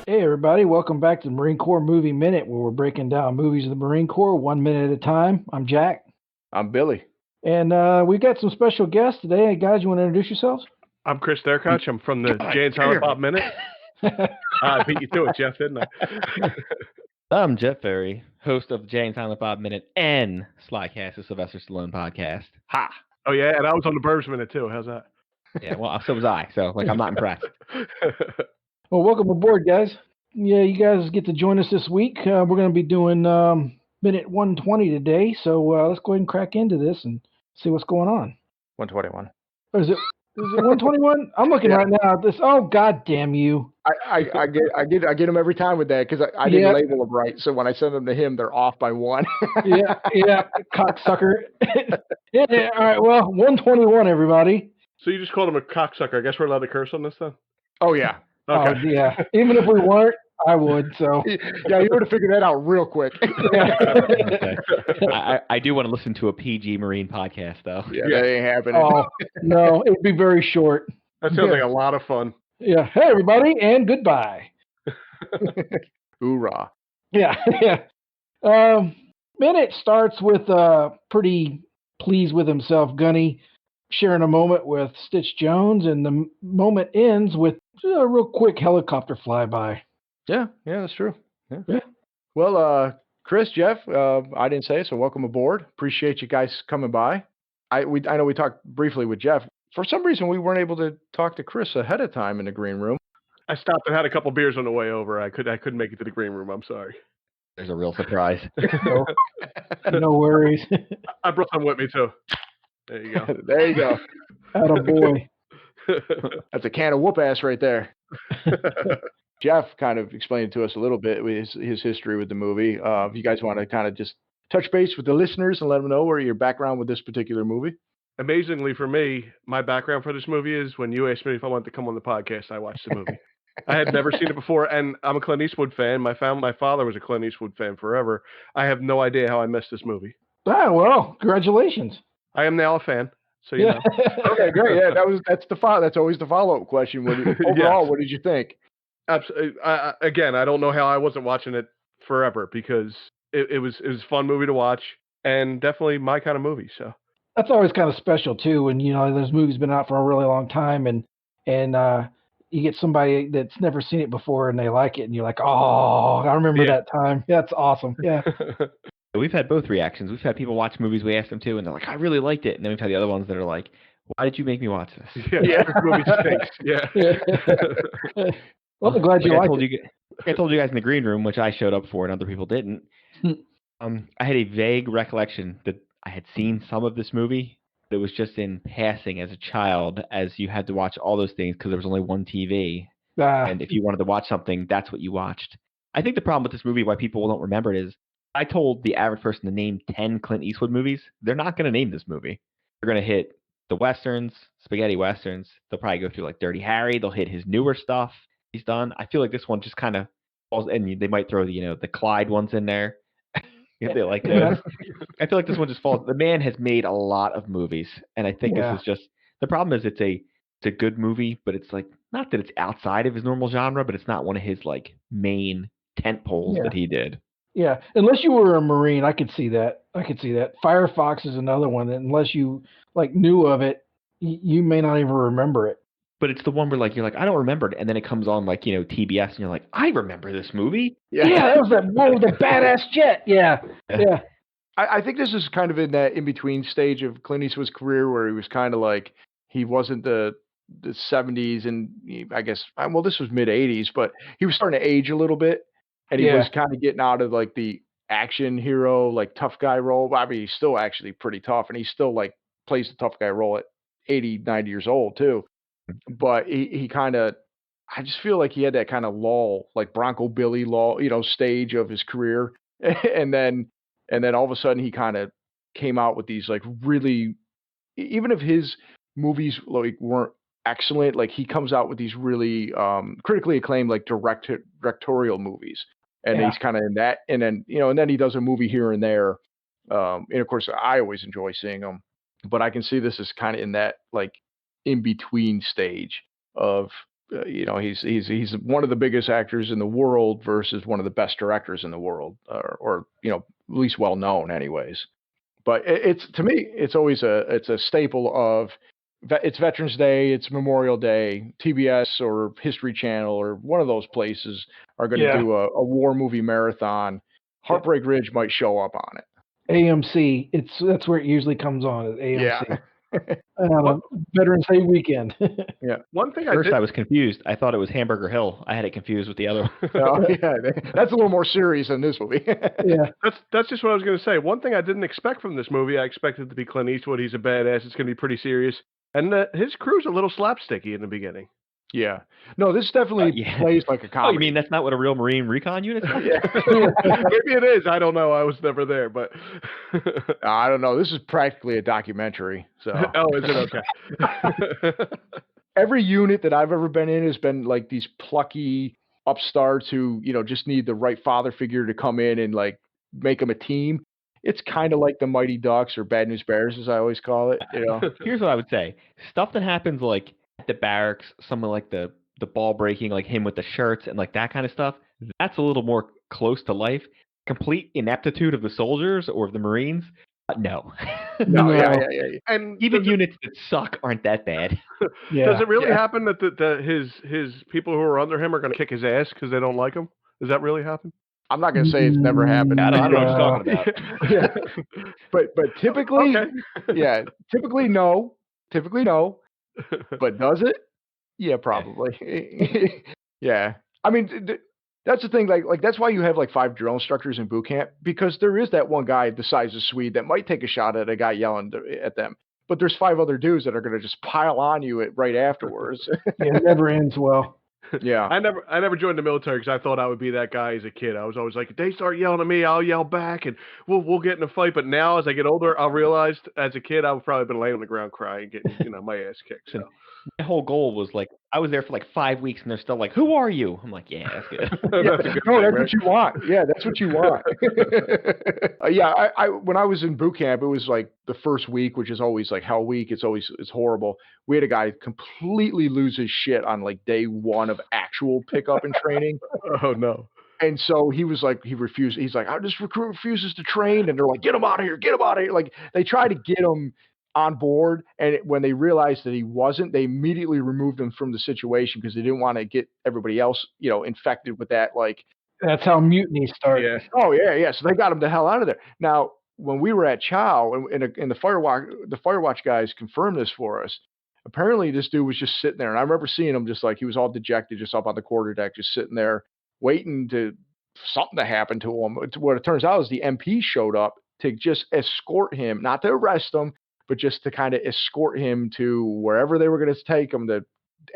Hey, everybody, welcome back to the Marine Corps Movie Minute, where we're breaking down movies of the Marine Corps 1 minute at a time. I'm Jack. I'm Billy. And we've got some special guests today. Hey, guys, you want to introduce yourselves? I'm Chris Derkach. I'm from the Jay and Silent Bob Minute. I beat you to it, Jeff, didn't I? I'm Jeff Ferry, host of the Jay and Silent Bob Minute and Slycast, the Sylvester Stallone podcast. Ha! Oh, yeah, and I was on the Burbs Minute, too. How's that? Yeah, well, so was I, so, I'm not impressed. Well, welcome aboard, guys. Yeah, you guys get to join us this week. We're going to be doing minute 120 today, so let's go ahead and crack into this and see what's going on. 121. Is it 121? I'm looking right now at this. Oh, God damn you. I get them every time with that because I didn't label them right. So when I send them to him, they're off by one. yeah, cocksucker. Yeah, all right, well, 121, everybody. So you just called him a cocksucker. I guess we're allowed to curse on this, then? Oh, yeah. Okay. Oh, yeah. Even if we weren't, I would, so. Yeah, you would have figured that out real quick. Okay. I do want to listen to a PG Marine podcast, though. Yeah, that ain't happening. Oh, no, it would be very short. That sounds like a lot of fun. Yeah. Hey, everybody, and goodbye. Hoorah. Yeah. Minute starts with pretty pleased with himself Gunny sharing a moment with Stitch Jones, and the moment ends with a real quick helicopter flyby. Yeah, that's true. Yeah. Well, Chris, Jeff, I didn't say it, so welcome aboard. Appreciate you guys coming by. I know we talked briefly with Jeff. For some reason, we weren't able to talk to Chris ahead of time in the green room. I stopped and had a couple beers on the way over. I couldn't make it to the green room. I'm sorry. There's a real surprise. No worries. I brought some with me, too. There you go. There you go. Attaboy. That's a can of whoop ass right there. Jeff kind of explained to us a little bit his history with the movie. If you guys want to kind of just touch base with the listeners and let them know where your background with this particular movie. Amazingly for me, my background for this movie is when you asked me if I wanted to come on the podcast, I watched the movie. I had never seen it before, and I'm a Clint Eastwood fan. My father was a Clint Eastwood fan forever. I have no idea how I missed this movie. Ah, well, congratulations. I am now a fan, so you know. Okay, great. Yeah, that's always the follow-up question. Overall, What did you think? Absolutely. Again, I don't know how I wasn't watching it forever because it was a fun movie to watch and definitely my kind of movie. So that's always kind of special too, when those movies been out for a really long time, and you get somebody that's never seen it before and they like it, and you're like, oh, I remember that time. Yeah, that's awesome. Yeah. We've had both reactions. We've had people watch movies we asked them to, and they're like, I really liked it. And then we've had the other ones that are like, why did you make me watch this? Yeah. This movie stinks. Yeah. Well, I'm glad you liked it. I told you guys in the green room, which I showed up for and other people didn't. I had a vague recollection that I had seen some of this movie. But it was just in passing as a child, as you had to watch all those things because there was only one TV. And if you wanted to watch something, that's what you watched. I think the problem with this movie, why people don't remember it, is I told the average person to name 10 Clint Eastwood movies. They're not going to name this movie. They're going to hit the Westerns, spaghetti Westerns. They'll probably go through like Dirty Harry. They'll hit his newer stuff he's done. I feel like this one just kind of falls, and they might throw the Clyde ones in there if they like those. I feel like this one just falls. The man has made a lot of movies, and I think this is just the problem. Is it's a good movie, but it's like not that it's outside of his normal genre, but it's not one of his like main tent poles that he did. Yeah, unless you were a Marine, I could see that. Firefox is another one that unless you like knew of it, you may not even remember it. But it's the one where like you're like, I don't remember it, and then it comes on like TBS, and you're like, I remember this movie. Yeah, that was that one with the badass jet. Yeah. I think this is kind of in that in between stage of Clint Eastwood's career where he was kind of like he wasn't the 70s, and I guess this was mid 80s, but he was starting to age a little bit, and he was kind of getting out of like the action hero, like tough guy role. I mean, he's still actually pretty tough, and he still like plays the tough guy role at 80, 90 years old too. But he kind of, I just feel like he had that kind of lull, like Bronco Billy lull, stage of his career. and then all of a sudden he kind of came out with these like really, even if his movies like weren't excellent, like he comes out with these really critically acclaimed like directorial movies. And he's kind of in that. And then, and then he does a movie here and there. And of course I always enjoy seeing them, but I can see this is kind of in that like in between stage of he's one of the biggest actors in the world versus one of the best directors in the world, or at least well known, anyways. But it's to me, it's always a staple of it's Veterans Day, it's Memorial Day, TBS or History Channel or one of those places are going to do a war movie marathon. Heartbreak Ridge might show up on it. AMC, that's where it usually comes on, at AMC. Veterans Day weekend. Yeah. One thing I was confused. I thought it was Hamburger Hill. I had it confused with the other one. Oh, yeah, that's a little more serious than this movie. Yeah. That's just what I was going to say. One thing I didn't expect from this movie, I expected it to be Clint Eastwood. He's a badass. It's going to be pretty serious. And his crew's a little slapsticky in the beginning. Yeah. No, this definitely plays like a comedy. Oh, you mean that's not what a real Marine recon unit is? Maybe it is. I don't know. I was never there, but I don't know. This is practically a documentary. So. Oh, is it? Okay. Every unit that I've ever been in has been like these plucky upstarts who, just need the right father figure to come in and like make them a team. It's kind of like the Mighty Ducks or Bad News Bears, as I always call it. Here's what I would say: stuff that happens like at the barracks, something like the ball breaking, like him with the shirts and like that kind of stuff. That's a little more close to life. Complete ineptitude of the soldiers or of the Marines. No. No, yeah. And even units that suck aren't that bad. Does it really happen that his people who are under him are going to kick his ass because they don't like him? Does that really happen? I'm not going to say it's never happened. I don't know what you're talking about. But typically, typically no. But does it? Yeah, probably. Yeah. I mean, that's the thing. Like that's why you have like 5 drill instructors in boot camp, because there is that one guy the size of Swede that might take a shot at a guy yelling at them. But there's 5 other dudes that are going to just pile on you right afterwards. It never ends well. Yeah. I never joined the military because I thought I would be that guy as a kid. I was always like, if they start yelling at me, I'll yell back and we'll get in a fight. But now as I get older, I realized as a kid, I've probably been laying on the ground crying, getting my ass kicked. So. My whole goal was like, I was there for like 5 weeks and they're still like, who are you? I'm like, yeah, that's good. That's a good thing, that's right? what you want. Yeah, that's what you want. I when I was in boot camp, it was like the first week, which is always like hell week. It's horrible. We had a guy completely lose his shit on like day 1 of actual pickup and training. Oh no. And so he was like, he refused. He's like, this recruit refuses to train. And they're like, get him out of here. Like they try to get him on board. And when they realized that he wasn't, they immediately removed him from the situation because they didn't want to get everybody else, infected with that. Like, that's how mutiny started. Yeah. Oh yeah. So they got him the hell out of there. Now, when we were at Chow and the Firewatch guys confirmed this for us. Apparently this dude was just sitting there. And I remember seeing him just like, he was all dejected, just up on the quarterdeck, just sitting there waiting to something to happen to him. What it turns out is the MP showed up to just escort him, not to arrest him, but just to kind of escort him to wherever they were going to take him to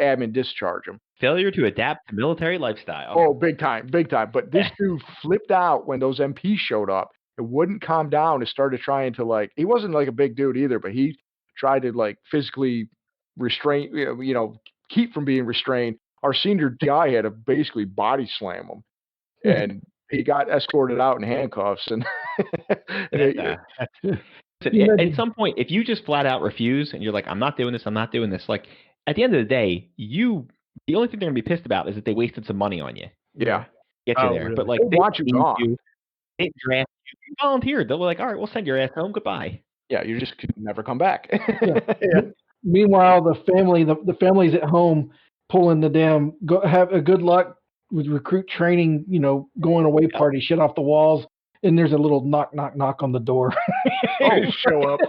admin discharge him. Failure to adapt to military lifestyle. Oh, big time. But this dude flipped out when those MPs showed up. It wouldn't calm down and started trying to like, he wasn't like a big dude either, but he tried to like physically restrain, keep from being restrained. Our senior DI had to basically body slam him, and he got escorted out in handcuffs. And at some point, if you just flat out refuse and you're like, I'm not doing this, like at the end of the day, the only thing they're gonna be pissed about is that they wasted some money on you. Yeah, get you there. Really? But like they want you gone. They draft you. You volunteered. They're like, all right, we'll send your ass home. Goodbye. Yeah, you just could never come back. Yeah. Meanwhile, the family's at home pulling the damn have a good luck with recruit training, going away party, shit off the walls, and there's a little knock on the door. Show up.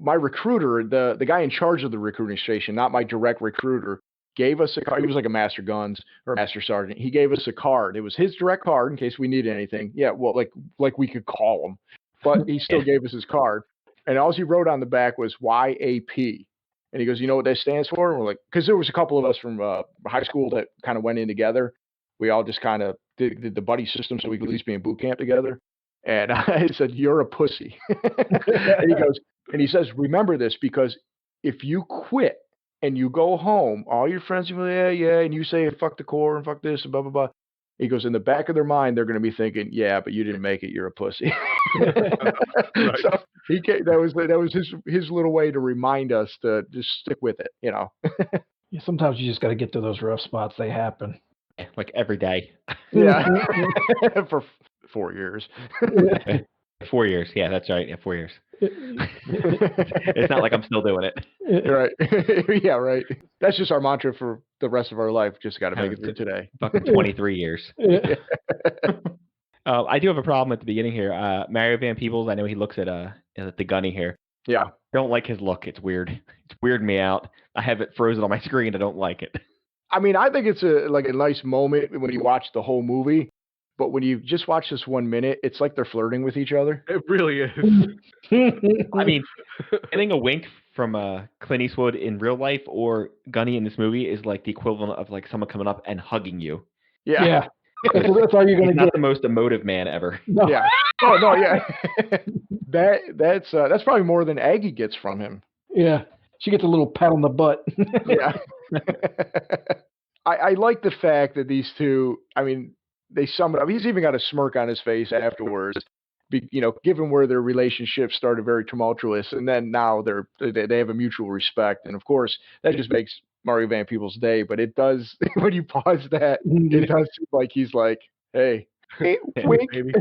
My recruiter, the guy in charge of the recruiting station, not my direct recruiter, gave us a card. He was like a master guns or master sergeant. He gave us a card. It was his direct card in case we needed anything. Yeah, well, like we could call him, but he still gave us his card. And all he wrote on the back was Y.A.P. And he goes, you know what that stands for? And we're like, because there was a couple of us from high school that kind of went in together. We all just kind of did the buddy system so we could at least be in boot camp together. And I said, you're a pussy. and he says, remember this, because if you quit and you go home, all your friends will be, yeah, and you say, fuck the Corps and fuck this and blah, blah, blah. He goes, in the back of their mind, they're going to be thinking, yeah, but you didn't make it. You're a pussy. Right. So that was his little way to remind us to just stick with it, you know. Yeah, sometimes you just got to get to those rough spots. They happen. Yeah, like every day. Yeah. For 4 years. 4 years. Yeah, that's right. Yeah, 4 years. It's not like I'm still doing it. Right. Yeah, right. That's just our mantra for the rest of our life. Just got to make it through today. Fucking 23 years. I do have a problem at the beginning here. Mario Van Peebles, I know he looks at the Gunny here. Yeah. Don't like his look. It's weird. It's weirding me out. I have it frozen on my screen. I don't like it. I mean, I think it's a nice moment when you watch the whole movie, but when you just watch this 1 minute, it's like they're flirting with each other. It really is. I mean, getting a wink from Clint Eastwood in real life or Gunny in this movie is like the equivalent of like someone coming up and hugging you. Yeah. That's all you're gonna He's get. not the most emotive man ever. No. Yeah. Oh no, yeah. That's probably more than Aggie gets from him. Yeah. She gets a little pat on the butt. Yeah. I like the fact that these two, I mean, they sum it up. He's even got a smirk on his face afterwards. Given where their relationship started very tumultuous, and then now they have a mutual respect, and of course that just makes Mario Van Peebles' day. But it does when you pause that, it does seem like he's like, hey wink, baby.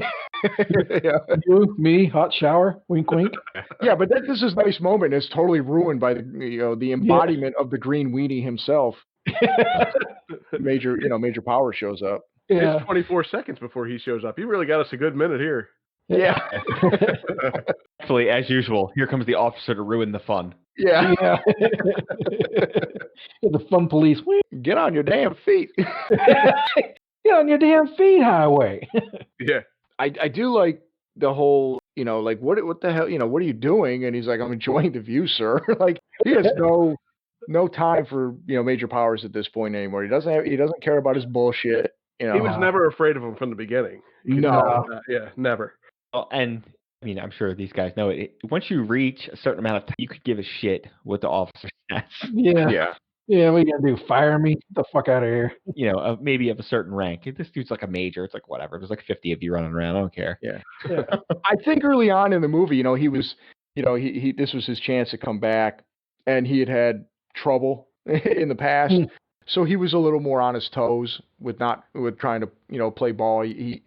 Yeah. You, me, hot shower, wink, wink. Yeah, but this is a nice moment. It's totally ruined by the embodiment of the green weenie himself. Major Power shows up. Yeah. It's 24 seconds before he shows up. He really got us a good minute here. Yeah. Actually, as usual, here comes the officer to ruin the fun. Yeah. Yeah. The fun police. Get on your damn feet. Get on your damn feet, Highway. Yeah. I do like the whole, like what the hell, what are you doing? And he's like, I'm enjoying the view, sir. Like he has no time for Major Powers at this point anymore. He doesn't care about his bullshit. He was never afraid of him from the beginning. No. Yeah, never. Well, and I mean, I'm sure these guys know it. Once you reach a certain amount of time, you could give a shit what the officer says. Yeah. Yeah. Yeah, what are you gonna do? Fire me? Get the fuck out of here. Maybe of a certain rank. If this dude's like a major, it's like whatever. There's like 50 of you running around. I don't care. Yeah. I think early on in the movie, he was, he this was his chance to come back, and he had trouble in the past, so he was a little more on his toes with trying to play ball. He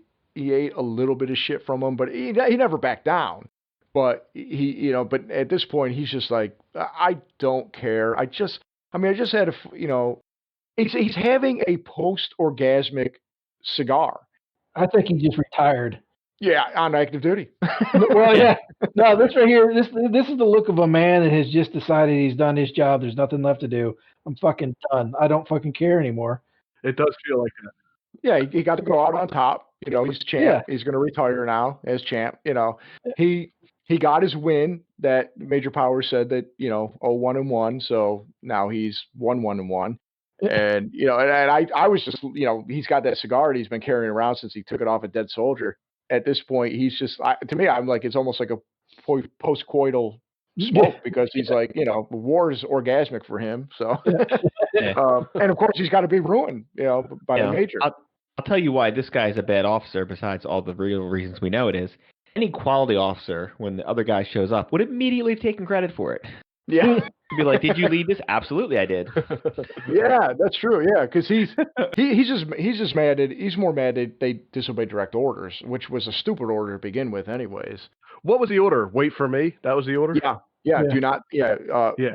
ate a little bit of shit from him, but he never backed down. But but at this point, he's just like, I don't care. I just had he's having a post-orgasmic cigar. I think he just retired. Yeah, on active duty. Well, yeah. No, this right here, this is the look of a man that has just decided he's done his job. There's nothing left to do. I'm fucking done. I don't fucking care anymore. It does feel like that. Yeah, he got to go out on top. He's champ. Yeah. He's going to retire now as champ. He got his win that Major Powers said that 1-1. So now he's 1-1. And and I was just he's got that cigar that he's been carrying around since he took it off a dead soldier. At this point, he's just to me, I'm like, it's almost like a post-coital smoke because he's like war is orgasmic for him. So and of course he's got to be ruined by the Major. I'll tell you why this guy is a bad officer. Besides all the real reasons we know it is. Any quality officer, when the other guy shows up, would immediately have taken credit for it. Yeah. Be like, did you lead this? Absolutely, I did. Yeah, that's true. Yeah, because he's just mad that he's more mad that they disobeyed direct orders, which was a stupid order to begin with, anyways. What was the order? Wait for me. That was the order. Yeah. Do not.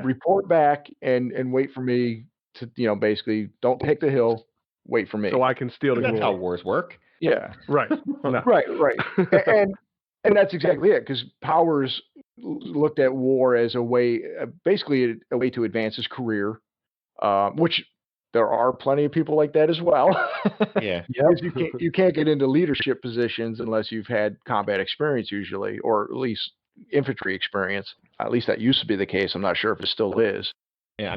Report back and wait for me to basically don't take the hill. Wait for me. So I can steal the. That's how wars work. Yeah. Right. No. Right. And that's exactly it, because Powers looked at war as a way, basically a way to advance his career, which there are plenty of people like that as well. Yeah. You can't get into leadership positions unless you've had combat experience usually, or at least infantry experience. At least that used to be the case. I'm not sure if it still is. Yeah,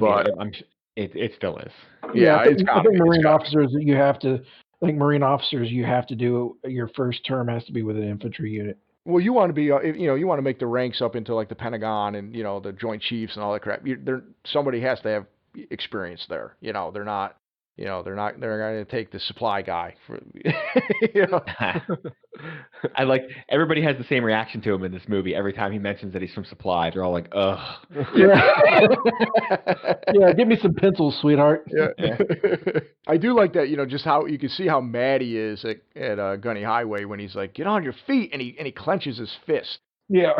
it still is. Yeah, I think Marine officers you have to. I think Marine officers you have to do your first term has to be with an infantry unit. Well, you want to be, you want to make the ranks up into like the Pentagon and the Joint Chiefs and all that crap. Somebody has to have experience there. They're not they're not going to take the supply guy for, you know. I like everybody has the same reaction to him in this movie. Every time he mentions that he's from Supply, they're all like, "Ugh." Yeah, give me some pencils, sweetheart. Yeah. I do like that, just how you can see how mad he is at Gunny Highway when he's like, "Get on your feet," and he clenches his fist. Yeah.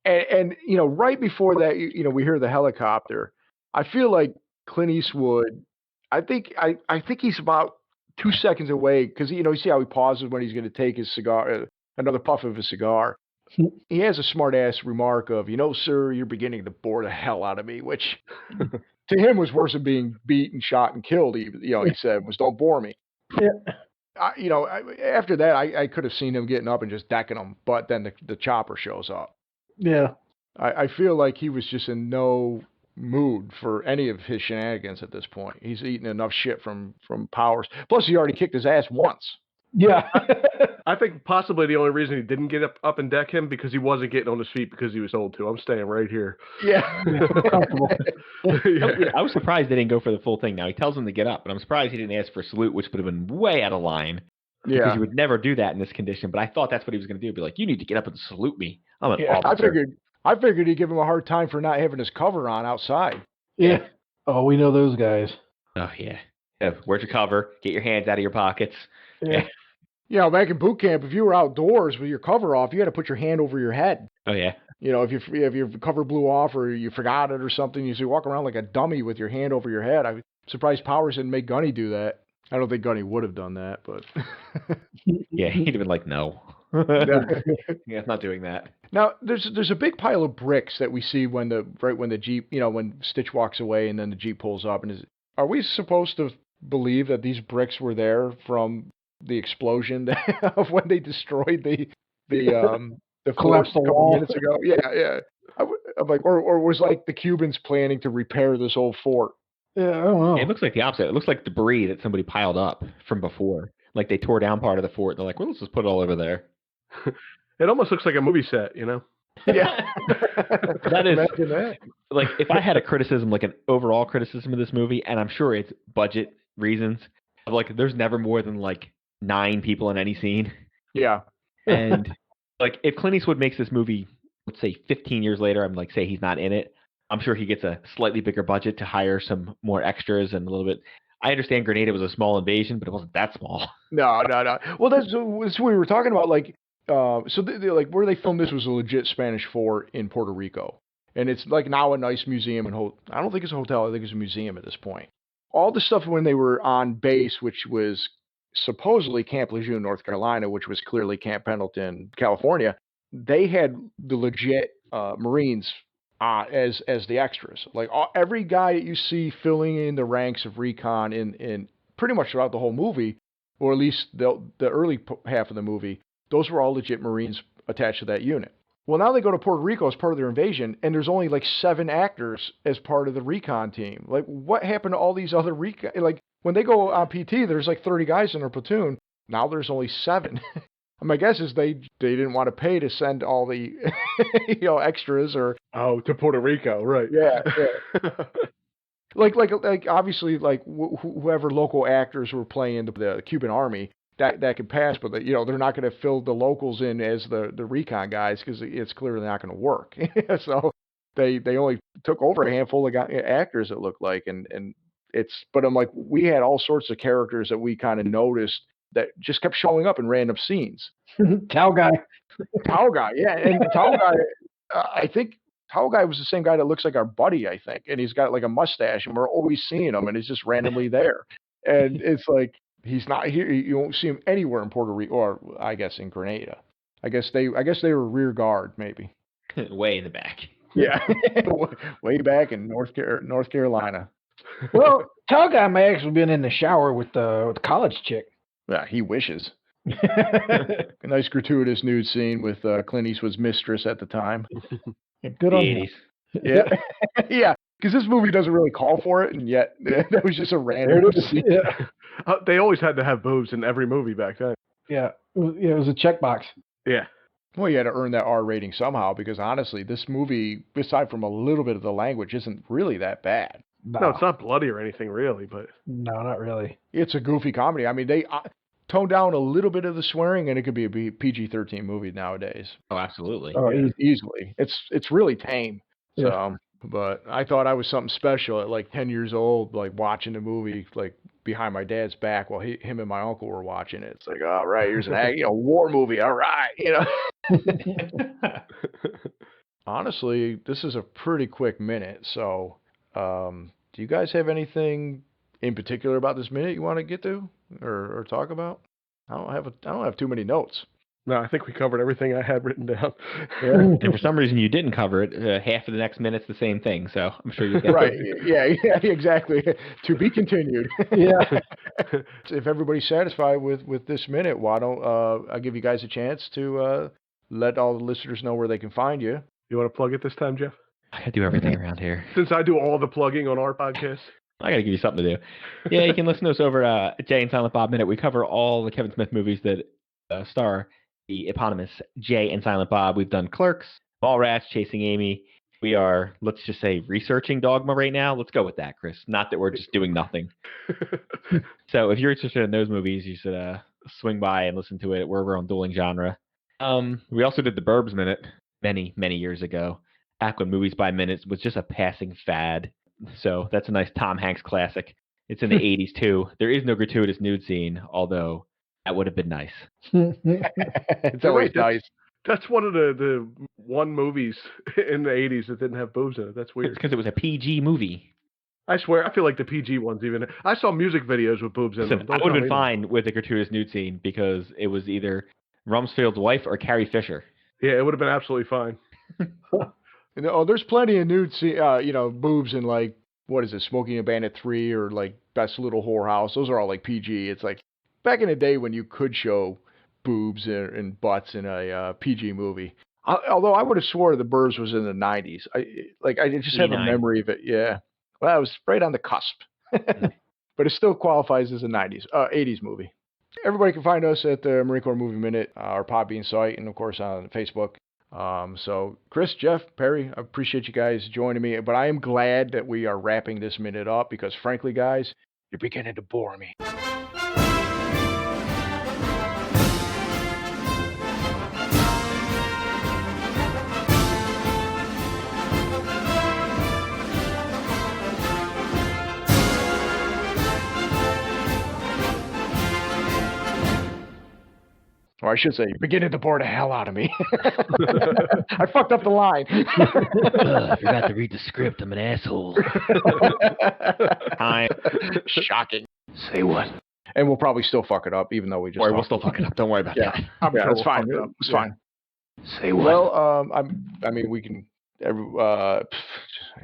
And right before that, we hear the helicopter. I feel like Clint Eastwood. I think he's about 2 seconds away because you see how he pauses when he's going to take his cigar, another puff of his cigar. He has a smart ass remark of, "Sir, you're beginning to bore the hell out of me," which to him was worse than being beat and shot and killed. He said was, "Don't bore me." Yeah. After that, I could have seen him getting up and just decking him, but then the chopper shows up. Yeah. I feel like he was just in no mood for any of his shenanigans at this point. He's eaten enough shit from Powers. Plus, he already kicked his ass once. Yeah. I think possibly the only reason he didn't get up and deck him because he wasn't getting on his feet because he was told to. I'm staying right here. Yeah. Comfortable. Yeah. I was surprised they didn't go for the full thing. Now he tells him to get up, but I'm surprised he didn't ask for a salute, which would have been way out of line. Because Yeah. you would never do that in this condition. But I thought that's what he was going to do. Be like, you need to get up and salute me. I'm an officer. I figured he'd give him a hard time for not having his cover on outside. Yeah. Oh, we know those guys. Oh, yeah. Where's your cover? Get your hands out of your pockets. Yeah. Back in boot camp, if you were outdoors with your cover off, you had to put your hand over your head. Oh, yeah. If your cover blew off or you forgot it or something, you walk around like a dummy with your hand over your head. I'm surprised Powers didn't make Gunny do that. I don't think Gunny would have done that, but Yeah, he'd have been like, no. Yeah, not doing that. Now there's a big pile of bricks that we see when the Jeep, when Stitch walks away and then the Jeep pulls up. And are we supposed to believe that these bricks were there from the explosion of when they destroyed the Collapsed fort the a couple wall. minutes ago? Yeah. I'm like, or was like the Cubans planning to repair this old fort? Yeah, I don't know. It looks like the opposite. It looks like debris that somebody piled up from before. Like they tore down part of the fort. They're like, well, let's just put it all over there. It almost looks like a movie set, Yeah. That is, Imagine that. like, if I had a criticism, like an overall criticism of this movie, and I'm sure it's budget reasons, like, there's never more than, like, 9 people in any scene. Yeah. And, like, if Clint Eastwood makes this movie, let's say 15 years later, I'm like, say he's not in it, I'm sure he gets a slightly bigger budget to hire some more extras and a little bit. I understand Grenada was a small invasion, but it wasn't that small. No. Well, that's what we were talking about. Like, so like where they filmed this was a legit Spanish fort in Puerto Rico, and it's like now a nice museum and I don't think it's a hotel. I think it's a museum at this point. All the stuff when they were on base, which was supposedly Camp Lejeune, North Carolina, which was clearly Camp Pendleton, California, they had the legit Marines as the extras. Like every guy that you see filling in the ranks of recon in pretty much throughout the whole movie, or at least the early half of the movie, those were all legit Marines attached to that unit. Well, now they go to Puerto Rico as part of their invasion, and there's only like 7 actors as part of the recon team. Like, what happened to all these other recon? Like, when they go on PT, there's like 30 guys in their platoon. Now there's only 7. My guess is they didn't want to pay to send all the extras or to Puerto Rico, right? Yeah. like obviously like whoever local actors were playing the Cuban army that could pass, but they're not going to fill the locals in as the recon guys because it's clearly not going to work. So they only took over a handful of actors, it looked like, and but I'm like, we had all sorts of characters that we kind of noticed that just kept showing up in random scenes. Towel guy, yeah, and Towel guy, I think Towel guy was the same guy that looks like our buddy, I think, and he's got like a mustache, and we're always seeing him, and he's just randomly there, and it's like he's not here. You won't see him anywhere in Puerto Rico, or I guess in Grenada. I guess they were rear guard, maybe. Way in the back. Yeah, way back in North Carolina. Well, Towel guy may actually have been in the shower with the college chick. Yeah, he wishes. A nice gratuitous nude scene with Clint Eastwood's mistress at the time. Good on him. Yeah, yeah. Because this movie doesn't really call for it, and yet that was just a random scene. Yeah. They always had to have boobs in every movie back then. Yeah, it was a checkbox. Yeah. Well, you had to earn that R rating somehow, because honestly, this movie, aside from a little bit of the language, isn't really that bad. No, it's not bloody or anything really, but No, not really. It's a goofy comedy. I mean, they tone down a little bit of the swearing, and it could be a PG-13 movie nowadays. Oh, absolutely. Oh, Yeah. Easily. It's really tame. So, Yeah. but I thought I was something special at like 10 years old, like watching the movie like behind my dad's back while him and my uncle were watching it. It's like, all right, here's an war movie. All right, Honestly, this is a pretty quick minute. So, do you guys have anything in particular about this minute you want to get to or talk about? I don't have too many notes. no, I think we covered everything I had written down. Yeah. And for some reason you didn't cover it. Half of the next minute's the same thing, so I'm sure you get Right. Yeah, exactly. To be continued. Yeah. If everybody's satisfied with this minute, why don't I give you guys a chance to let all the listeners know where they can find you. You want to plug it this time, Jeff? I gotta do everything around here. Since I do all the plugging on our podcast. I gotta give you something to do. Yeah, you can listen to us over Jay and Silent Bob Minute. We cover all the Kevin Smith movies that star the eponymous Jay and Silent Bob. We've done Clerks, Mallrats, Chasing Amy. We are, let's just say, researching Dogma right now. Let's go with that, Chris. Not that we're just doing nothing. So if you're interested in those movies, you should swing by and listen to it wherever on Dueling Genre. We also did the Burbs Minute many, many years ago, back when Movies by Minutes was just a passing fad. So that's a nice Tom Hanks classic. It's in the 80s, too. There is no gratuitous nude scene, although that would have been nice. It's always nice. That's one of the one movies in the 80s that didn't have boobs in it. That's weird. It's because it was a PG movie. I swear, I feel like the PG ones even. I saw music videos with boobs in them. I would have been fine with a gratuitous nude scene because it was either Rumsfeld's wife or Carrie Fisher. Yeah, it would have been absolutely fine. There's plenty of nude, boobs in like, what is it, Smoking a Bandit 3 or like Best Little Whorehouse. Those are all like PG. It's like back in the day when you could show boobs and butts in a PG movie. Although I would have swore the Burbs was in the 90s. I just have a memory of it. Yeah. Well, I was right on the cusp. But it still qualifies as a 80s movie. Everybody can find us at the Marine Corps Movie Minute, our Podbean site, and of course on Facebook. So Chris, Jeff, Perry, I appreciate you guys joining me, but I am glad that we are wrapping this minute up because frankly, guys, you're beginning to bore me. Or I should say, you're beginning to bore the hell out of me. I fucked up the line. I forgot to read the script. I'm an asshole. Shocking. Say what? And we'll probably still fuck it up, even though we just. We'll still fuck it up. Don't worry about that. It's fine. It's fine. Say what? Well, we can. I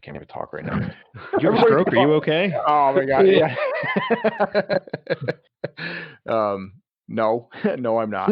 can't even talk right now. You have a stroke? Are you okay? Oh my god! Yeah. No, I'm not.